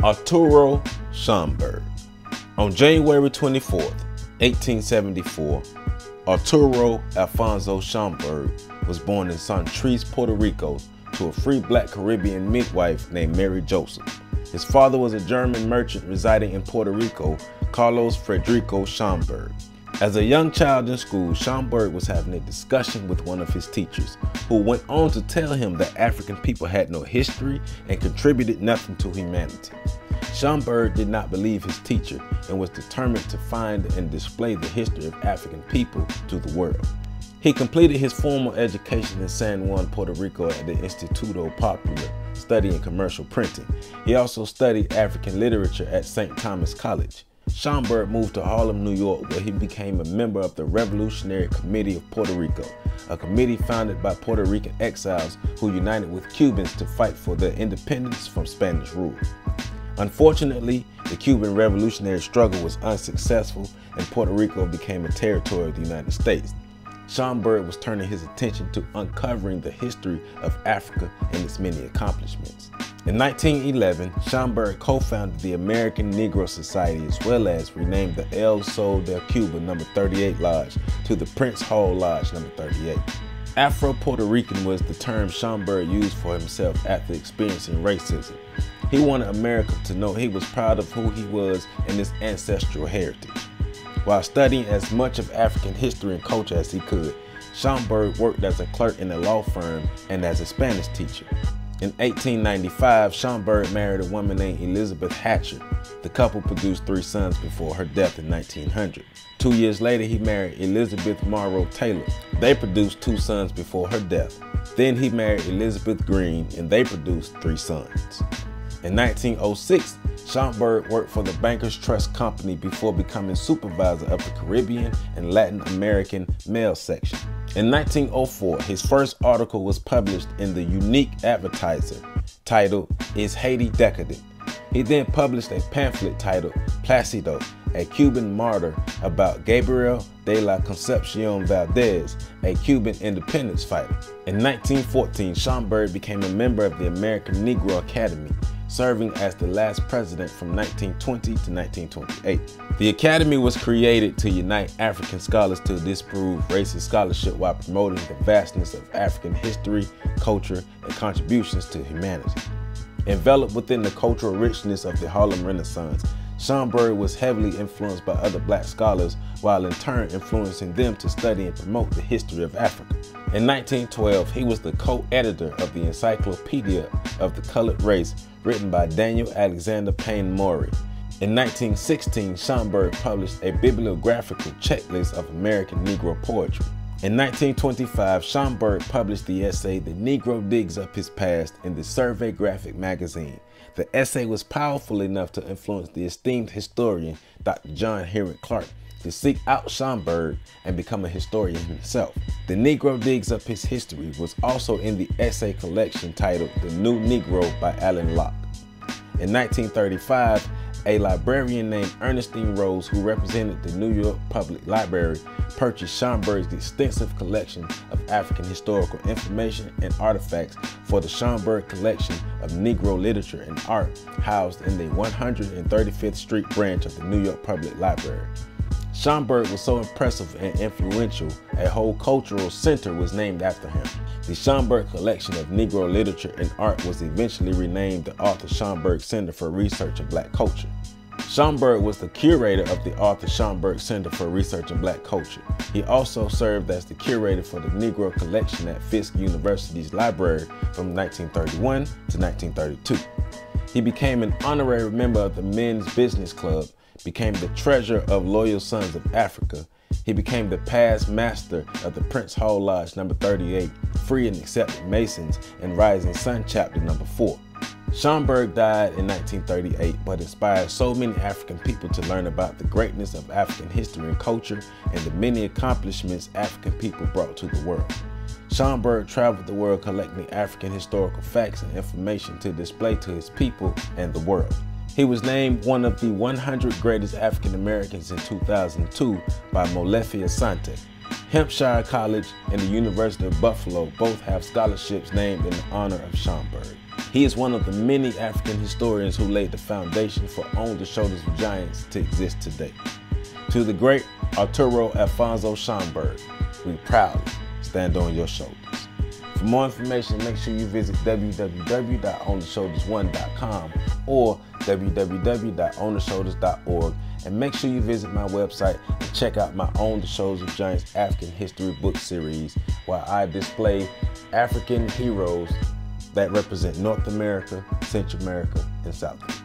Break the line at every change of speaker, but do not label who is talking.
Arturo Schomburg. On January 24, 1874, Arturo Alphonso Schomburg was born in Santurce, Puerto Rico, to a free black Caribbean midwife named Mary Joseph. His father was a German merchant residing in Puerto Rico, Carlos Frederico Schomburg. As a young child in school, Schomburg was having a discussion with one of his teachers, who went on to tell him that African people had no history and contributed nothing to humanity. Schomburg did not believe his teacher and was determined to find and display the history of African people to the world. He completed his formal education in San Juan, Puerto Rico at the Instituto Popular, studying commercial printing. He also studied African literature at St. Thomas College. Schomburg moved to Harlem, New York, where he became a member of the Revolutionary Committee of Puerto Rico, a committee founded by Puerto Rican exiles who united with Cubans to fight for their independence from Spanish rule. Unfortunately, the Cuban revolutionary struggle was unsuccessful and Puerto Rico became a territory of the United States. Schomburg was turning his attention to uncovering the history of Africa and its many accomplishments. In 1911, Schomburg co-founded the American Negro Society as well as renamed the El Sol del Cuba No. 38 Lodge to the Prince Hall Lodge No. 38. Afro-Puerto Rican was the term Schomburg used for himself after experiencing racism. He wanted America to know he was proud of who he was and his ancestral heritage. While studying as much of African history and culture as he could, Schomburg worked as a clerk in a law firm and as a Spanish teacher. In 1895, Schomburg married a woman named Elizabeth Hatcher. The couple produced 3 sons before her death in 1900. 2 years later, he married Elizabeth Monroe Taylor. They produced 2 sons before her death. Then he married Elizabeth Green, and they produced 3 sons. In 1906, Schomburg worked for the Bankers Trust Company before becoming supervisor of the Caribbean and Latin American mail section. In 1904, his first article was published in the Unique Advertiser titled, "Is Haiti Decadent?" He then published a pamphlet titled Placido, a Cuban martyr, about Gabriel de la Concepcion Valdez, a Cuban independence fighter. In 1914, Schomburg became a member of the American Negro Academy, serving as the last president from 1920 to 1928. The Academy was created to unite African scholars to disprove racist scholarship while promoting the vastness of African history, culture, and contributions to humanity. Enveloped within the cultural richness of the Harlem Renaissance, Schomburg was heavily influenced by other black scholars, while in turn influencing them to study and promote the history of Africa. In 1912, he was the co-editor of the Encyclopedia of the Colored Race, written by Daniel Alexander Payne Maury. In 1916, Schomburg published a bibliographical checklist of American Negro poetry. In 1925, Schomburg published the essay "The Negro Digs Up His Past" in the Survey Graphic magazine. The essay was powerful enough to influence the esteemed historian Dr. John Henrik Clark to seek out Schomburg and become a historian himself. "The Negro Digs Up His History" was also in the essay collection titled "The New Negro" by Alan Locke. In 1935, a librarian named Ernestine Rose, who represented the New York Public Library, purchased Schomburg's extensive collection of African historical information and artifacts for the Schomburg Collection of Negro Literature and Art, housed in the 135th Street branch of the New York Public Library. Schomburg was so impressive and influential, a whole cultural center was named after him. The Schomburg Collection of Negro Literature and Art was eventually renamed the Arthur Schomburg Center for Research in Black Culture. Schomburg was the curator of the Arthur Schomburg Center for Research in Black Culture. He also served as the curator for the Negro Collection at Fisk University's library from 1931 to 1932. He became an honorary member of the Men's Business Club, became the treasurer of Loyal Sons of Africa. He became the past master of the Prince Hall Lodge No. 38, Free and Accepted Masons, and Rising Sun Chapter No. 4. Schomburg died in 1938, but inspired so many African people to learn about the greatness of African history and culture and the many accomplishments African people brought to the world. Schomburg traveled the world collecting African historical facts and information to display to his people and the world. He was named one of the 100 greatest African Americans in 2002 by Molefi Asante. Hampshire College and the University of Buffalo both have scholarships named in honor of Schomburg. He is one of the many African historians who laid the foundation for On the Shoulders of Giants to exist today. To the great Arturo Alphonso Schomburg, we proudly stand on your shoulders. For more information, make sure you visit www.ontheshoulders1.com or www.ontheshoulders.org, and make sure you visit my website and check out my On the Shoulders of Giants African History book series, where I display African heroes that represent North America, Central America, and South America.